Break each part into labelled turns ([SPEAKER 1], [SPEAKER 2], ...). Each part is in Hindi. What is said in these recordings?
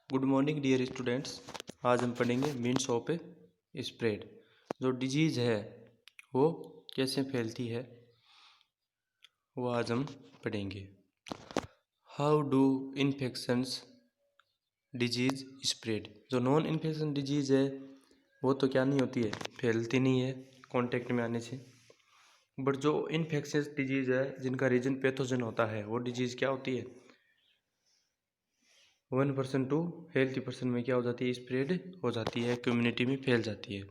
[SPEAKER 1] Good morning dear students. आज हम पढ़ेंगे मीन्स ऑफ स्प्रेड। जो डिजीज़ है वो कैसे फैलती है वो आज हम पढ़ेंगे। How do infections disease spread. जो नॉन इन्फेक्शन डिजीज़ है वो तो क्या नहीं होती है, फैलती नहीं है कांटेक्ट में आने से। बट जो इन्फेक्शियस डिजीज़ है जिनका रीजन पैथोजन होता है वो डिजीज़ क्या होती है, 1% टू हेल्थी पर्सन में क्या हो जाती है, स्प्रेड हो जाती है, कम्युनिटी में फैल जाती है।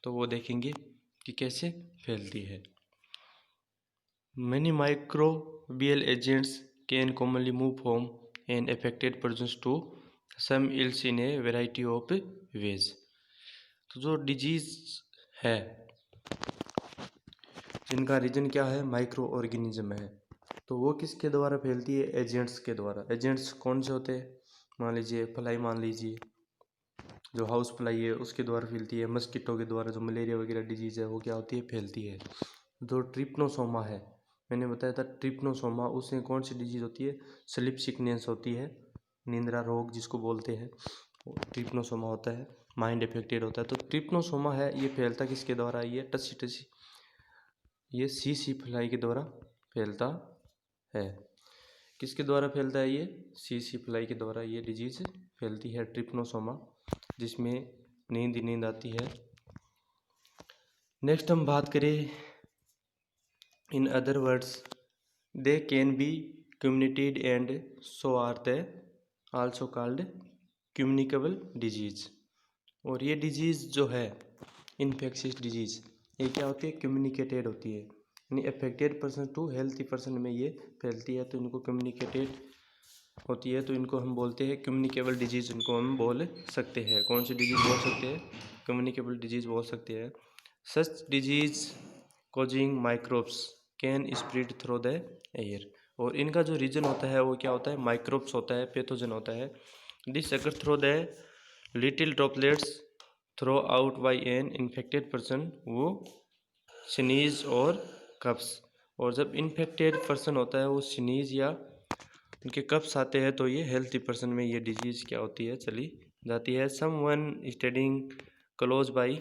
[SPEAKER 1] तो वो देखेंगे कि कैसे फैलती है। Many microbial agents can commonly move from an affected person to someone else in a variety of ways. तो जो डिजीज है जिनका रीजन क्या है, माइक्रो ऑर्गेनिज्म है, तो वो किसके द्वारा फैलती है, एजेंट्स के द्वारा। एजेंट्स कौन से होते हैं, मान लीजिए फ्लाई, मान लीजिए जो हाउस फ्लाई है उसके द्वारा फैलती है। मस्कीटो के द्वारा जो मलेरिया वगैरह डिजीज़ है वो क्या होती है, फैलती है। जो ट्रिप्नोसोमा है, मैंने बताया था ट्रिप्नोसोमा, उसमें कौन सी डिजीज़ होती है, स्लीप सिकनेस होती है, निंद्रा रोग जिसको बोलते हैं, ट्रिप्नोसोमा होता है। माइंड अफेक्टेड होता है। तो ट्रिप्नोसोमा है ये फैलता किसके द्वारा, ये टसी टसी, ये सी फ्लाई के द्वारा फैलता है। किसके द्वारा फैलता है, ये सी फ्लाई के द्वारा ये डिजीज़ फैलती है, ट्रिप्नोसोमा, जिसमें नींद आती है। नेक्स्ट हम बात करें, in other words they can be communicated and so are they also called communicable diseases. और ये डिजीज़ जो है इन्फेक्शियस डिजीज़, ये क्या होती है, कम्युनिकेटेड होती है, यानी affected person to healthy person में ये फैलती है, तो इनको कम्युनिकेटेड होती है, तो इनको हम बोलते हैं कम्युनिकेबल डिजीज़। इनको हम बोल सकते हैं, कौन सी डिजीज़ बोल सकते हैं, कम्युनिकेबल डिजीज़ बोल सकते हैं। Such disease causing microbes can spread through the air. और इनका जो रीजन होता है वो क्या होता है, माइक्रोब्स होता है, पैथोजन होता है। This occur through the little droplets throw out by an infected person वो स्नीज और कफ्स। और जब इन्फेक्टेड पर्सन होता है वो स्नीज या उनके कफ्स आते हैं तो ये हेल्थी पर्सन में ये डिजीज़ क्या होती है, चली जाती है। Someone standing close by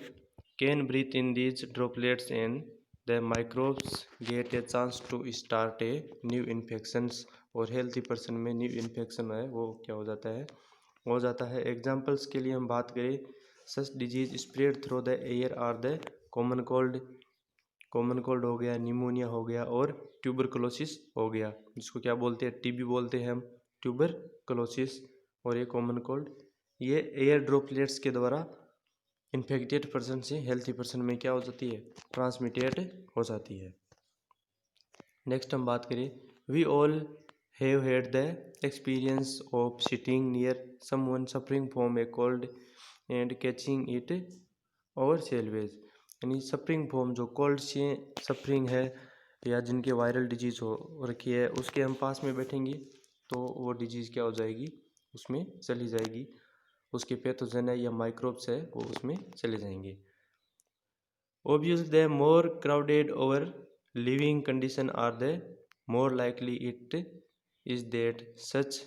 [SPEAKER 1] can breathe in these droplets and the microbes get a chance to start a new infections. और हेल्थी पर्सन में न्यू इन्फेक्शन है वो क्या हो जाता है। एग्जाम्पल्स के लिए हम बात करें, such disease spread through the air are the common cold हो गया, निमोनिया हो गया और ट्यूबरकुलोसिस हो गया, जिसको क्या बोलते हैं, टीबी बोलते हैं हम, ट्यूबरकुलोसिस और ये कॉमन कोल्ड, ये एयर ड्रॉपलेट्स के द्वारा इन्फेक्टेड पर्सन से हेल्थी पर्सन में क्या हो जाती है, ट्रांसमिटेड हो जाती है। नेक्स्ट हम बात करें, we all have had the experience of sitting near someone suffering from a cold and catching it ourselves. यानी सफरिंग फ्रॉम, जो कोल्ड से सफरिंग है या जिनके वायरल डिजीज़ हो रखी है, उसके हम पास में बैठेंगे तो वो डिजीज़ क्या हो जाएगी, उसमें चली जाएगी, उसके पैथोजन है या माइक्रोब्स है वो उसमें चले जाएंगे। Obviously, the more crowded our living condition are, the more likely it is that such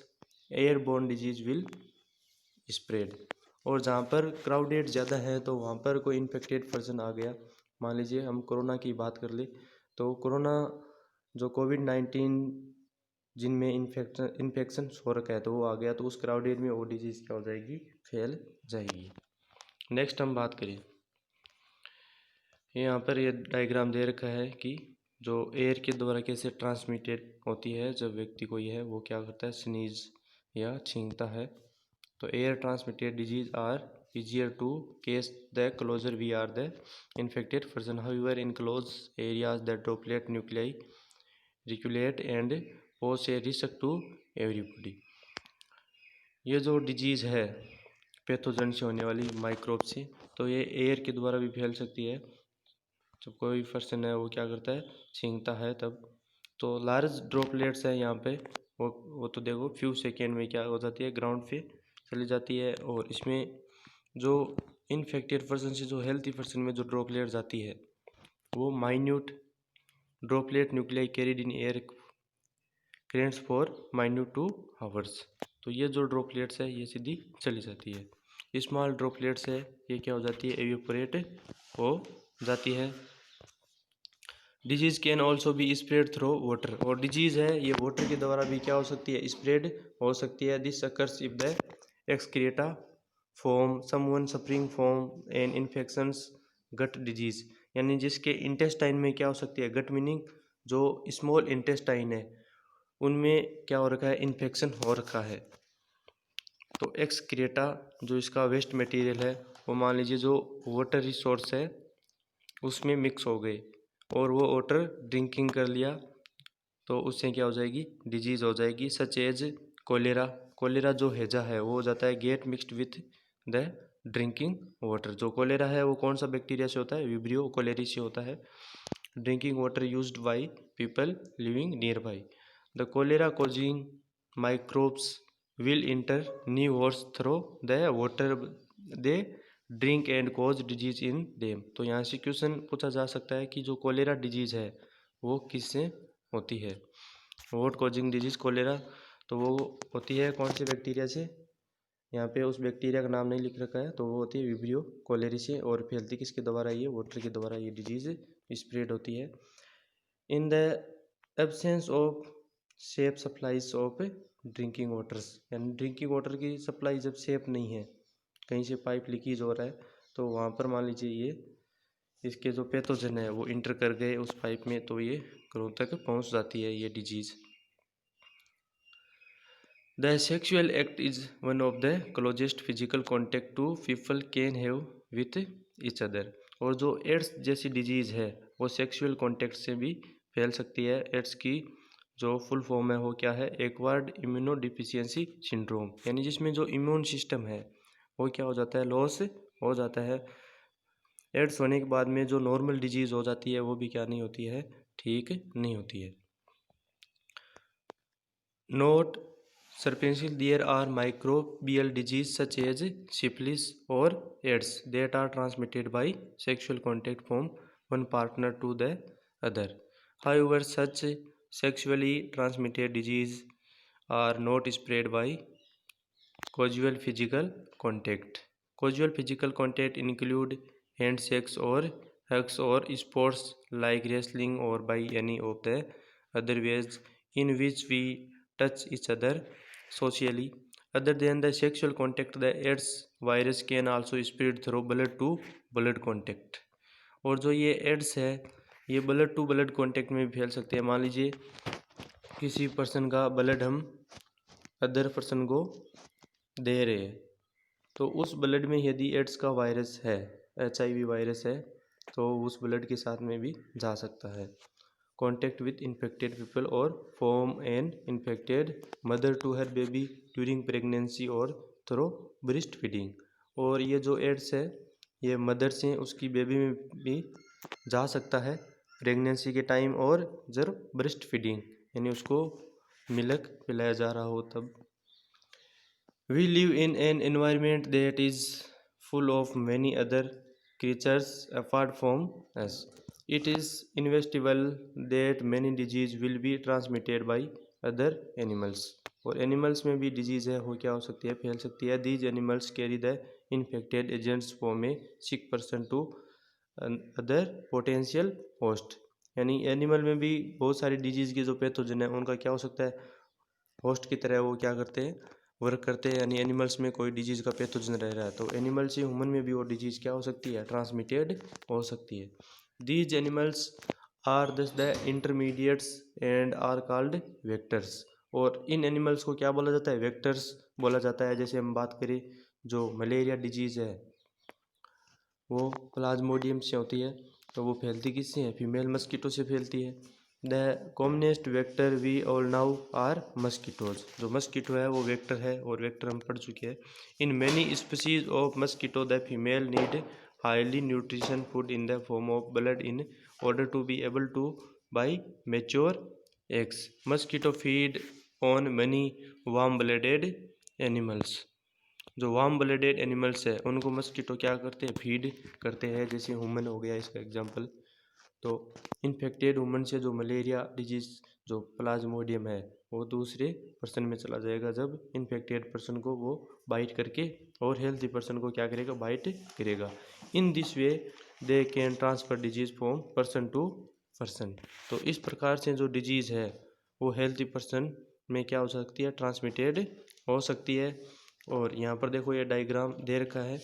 [SPEAKER 1] airborne disease will spread। और जहाँ पर क्राउडेड ज़्यादा है तो वहाँ पर कोई इन्फेक्टेड पर्सन आ गया, मान लीजिए हम कोरोना की बात कर ले, तो कोरोना जो कोविड-19 जिनमें इन्फेक्शन हो रखा है तो वो आ गया, तो उस क्राउडेड में वो डिजीज़ क्या हो जाएगी, फैल जाएगी। नेक्स्ट हम बात करें, यहाँ पर ये डायग्राम दे रखा है कि जो एयर के द्वारा कैसे ट्रांसमिटेड होती है, जब व्यक्ति कोई है वो क्या करता है, स्नीज या छींकता है। तो air transmitted disease are easier to catch the closer we are the infected person. However, in close areas the droplet nuclei circulate and pose a risk to everybody। ये जो डिजीज़ है पैथोजन से होने वाली, माइक्रोब से, तो ये एयर के द्वारा भी फैल सकती है। जब कोई पर्सन है वो क्या करता है, छींकता है तब, तो लार्ज ड्रॉपलेट्स है यहाँ पे, वो तो देखो फ्यू सेकेंड में क्या हो जाती है, ग्राउंड पे चली जाती है। और इसमें जो इन्फेक्टेड पर्सन से जो हेल्थी पर्सन में जो ड्रॉपलेट जाती है वो minute droplet nuclei carried in air currents for minute 2 hours. तो ये जो ड्रॉपलेट्स है ये सीधी चली जाती है। स्मॉल ड्रॉपलेट्स है ये क्या हो जाती है, एवेपोरेट हो जाती है। Disease can also be spread through water, और डिजीज़ है ये वाटर के द्वारा भी क्या हो सकती है, स्प्रेड हो सकती है। This occurs if the excreta from someone suffering from an infectious gut disease, यानी जिसके इंटेस्टाइन में क्या हो सकती है, गट मीनिंग जो स्मॉल इंटेस्टाइन है उनमें क्या हो रखा है, इन्फेक्शन हो रखा है। तो एक्सक्रीटा जो इसका वेस्ट मटेरियल है वो मान लीजिए जो वाटर रिसोर्स है उसमें मिक्स हो गए और वो वाटर ड्रिंकिंग कर लिया तो उससे क्या हो जाएगी, डिजीज़ हो जाएगी। सच एज कोलेरा, कोलेरा जो हैजा है वो हो जाता है get mixed with the drinking water. जो कोलेरा है वो कौन सा बैक्टीरिया से होता है, विब्रियो कोलेरी से होता है। Drinking water used by people living nearby. The cholera causing microbes will enter new hosts through the water they drink and cause disease in them। तो यहाँ से क्वेश्चन पूछा जा सकता है कि जो कोलेरा डिजीज़ है वो किससे होती है, वोट कॉजिंग डिजीज़ कोलेरा, तो वो होती है कौन से बैक्टीरिया से, यहाँ पे उस बैक्टीरिया का नाम नहीं लिख रखा है, तो वो होती है विब्रियो कोलेरी से, और फैलती किसके द्वारा, ये वाटर के द्वारा ये डिजीज़ स्प्रेड होती है। In the absence of safe supplies of drinking waters, यानी ड्रिंकिंग वाटर की सप्लाई जब सेफ नहीं है, कहीं से पाइप लीकेज हो रहा है, तो वहाँ पर मान लीजिए ये इसके जो पैथोजन है वो इंटर कर गए उस पाइप में, तो ये घरों तक पहुँच जाती है ये disease. The sexual act is one of the closest physical contact two people can have with each other, और जो एड्स जैसी डिजीज़ है वो सेक्सुअल कॉन्टेक्ट से भी फैल सकती है। एड्स की जो फुल फॉर्म है वो क्या है, एक्वायर्ड इम्यूनो डिफिशियंसी सिंड्रोम, यानी जिसमें जो इम्यून सिस्टम है वो क्या हो जाता है, लॉस हो जाता है। एड्स होने के बाद में जो नॉर्मल डिजीज़ हो जाती है वो भी क्या नहीं होती है, ठीक नहीं होती है। नोट सरपेंशियल, there are microbial disease such as syphilis or AIDS that are transmitted by sexual contact from one partner to the other. However, such sexually transmitted disease are not spread by casual physical contact. Casual physical contact include handshakes or hugs or sports like wrestling or by any of the other ways in which we touch each other socially. Other than the sexual contact, the AIDS virus can also spread through blood to blood contact. और जो ये एड्स है ये ब्लड टू ब्लड कांटेक्ट में भी फैल सकते हैं। मान लीजिए किसी पर्सन का ब्लड हम अदर पर्सन को दे रहे हैं, तो उस ब्लड में यदि एड्स का वायरस है, HIV वायरस है, तो उस ब्लड के साथ में भी जा सकता है। कॉन्टैक्ट विथ इन्फेक्टेड पीपल और from an infected mother to her baby during pregnancy और थ्रू ब्रेस्ट फीडिंग। और ये जो एड्स है ये मदर से उसकी बेबी में भी जा सकता है प्रेगनेंसी के टाइम और जब ब्रेस्ट फीडिंग, यानी उसको मिल्क पिलाया जा रहा हो तब। We live in an environment that is full of many other creatures apart from us. It is inevitable that many disease will be transmitted by other animals. और एनिमल्स में भी डिजीज़ है वो क्या हो सकती है, फैल सकती है। These animals carry the infected agents from a sick person to other potential host। यानी एनिमल में भी बहुत सारी डिजीज़ के जो पैथोजन है उनका क्या हो सकता है, होस्ट की तरह वो क्या करते हैं, वर्क करते हैं। यानी एनिमल्स में कोई डिजीज़ का पैथोजन रह रहा है तो एनिमल से ह्यूमन में भी वो डिजीज़ क्या हो सकती है, ट्रांसमिटेड हो सकती है। These animals are thus the intermediates and are called vectors. और इन एनिमल्स को क्या बोला जाता है, वेक्टर्स बोला जाता है। जैसे हम बात करें जो मलेरिया डिजीज़ है वो प्लाज्मोडियम से होती है, तो वो फैलती किससे है, फीमेल मस्कीटो से फैलती है। The commonest vector we all know are mosquitoes. जो मस्कीटो है वो वेक्टर है और वेक्टर हम पढ़ चुके हैं। In many species of mosquito the female need highly nutrition food in the form of blood in order to be able to by mature eggs. Mosquito feed on many warm blooded animals. जो वार्म ब्लडेड एनिमल्स है उनको मस्कीटो क्या करते हैं, फीड करते हैं। जैसे ह्यूमन हो गया इसका एग्जांपल। तो इन्फेक्टेड ह्यूमन से जो मलेरिया डिजीज़ जो प्लाज्मोडियम है वो दूसरे पर्सन में चला जाएगा जब इन्फेक्टेड पर्सन को वो बाइट करके और हेल्थी पर्सन को क्या करेगा, बाइट करेगा। In this way they can transfer disease from person to person. तो इस प्रकार से जो डिजीज़ है वो हेल्थी पर्सन में क्या हो सकती है, ट्रांसमिटेड हो सकती है। और यहाँ पर देखो ये डायग्राम दे रखा है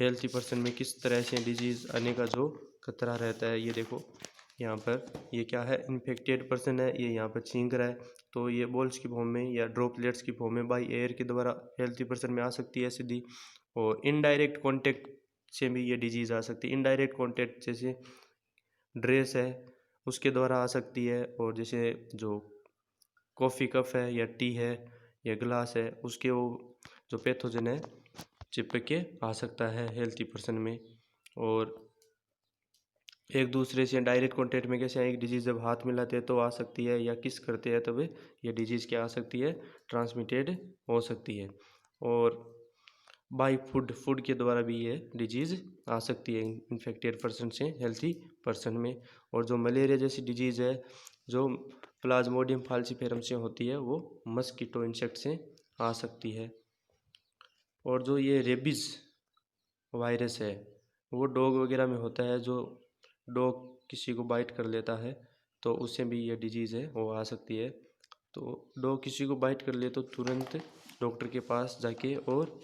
[SPEAKER 1] हेल्थी पर्सन में किस तरह से डिजीज़ आने का जो खतरा रहता है। ये देखो यहाँ पर ये क्या है, इन्फेक्टेड पर्सन है, ये यहाँ पर छींक रहा है, तो ये बॉल्स की फॉर्म में या ड्रॉपलेट्स की फॉर्म में बाई एयर के द्वारा हेल्थी पर्सन में आ सकती है सीधी। और इनडायरेक्ट कॉन्टेक्ट से भी ये डिजीज़ आ सकती है। इनडायरेक्ट कॉन्टेक्ट जैसे ड्रेस है उसके द्वारा आ सकती है, और जैसे जो कॉफ़ी कप है या टी है या ग्लास है उसके वो जो पैथोजन है चिपक के आ सकता है हेल्थी पर्सन में। और एक दूसरे से डायरेक्ट कॉन्टेक्ट में कैसे एक डिजीज़ जब हाथ मिलाते हैं तो आ सकती है, या किस करते हैं तब ये डिजीज़ क्या आ सकती है, ट्रांसमिटेड हो सकती है। और बाई फूड के द्वारा भी ये डिजीज़ आ सकती है इन्फेक्टेड पर्सन से हेल्थी पर्सन में। और जो मलेरिया जैसी डिजीज़ है जो प्लाज्मोडियम फाल्सीफेरम से होती है वो मस्कीटो इंसेक्ट से आ सकती है। और जो ये रेबीज़ वायरस है वो डॉग वगैरह में होता है, जो डॉग किसी को बाइट कर लेता है तो उससे भी ये डिजीज़ है वो आ सकती है। तो डॉग किसी को बाइट कर ले तो तुरंत डॉक्टर के पास जाके और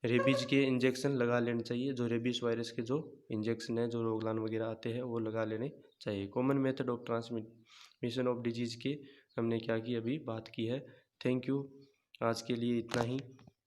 [SPEAKER 1] रेबीज़ के इंजेक्शन लगा लेने चाहिए। जो रेबीज़ वायरस के जो इंजेक्शन है जो रोगलान वगैरह आते हैं वो लगा लेने चाहिए। Common method of transmission of disease की हमने क्या की, अभी बात की है। थैंक यू, आज के लिए इतना ही।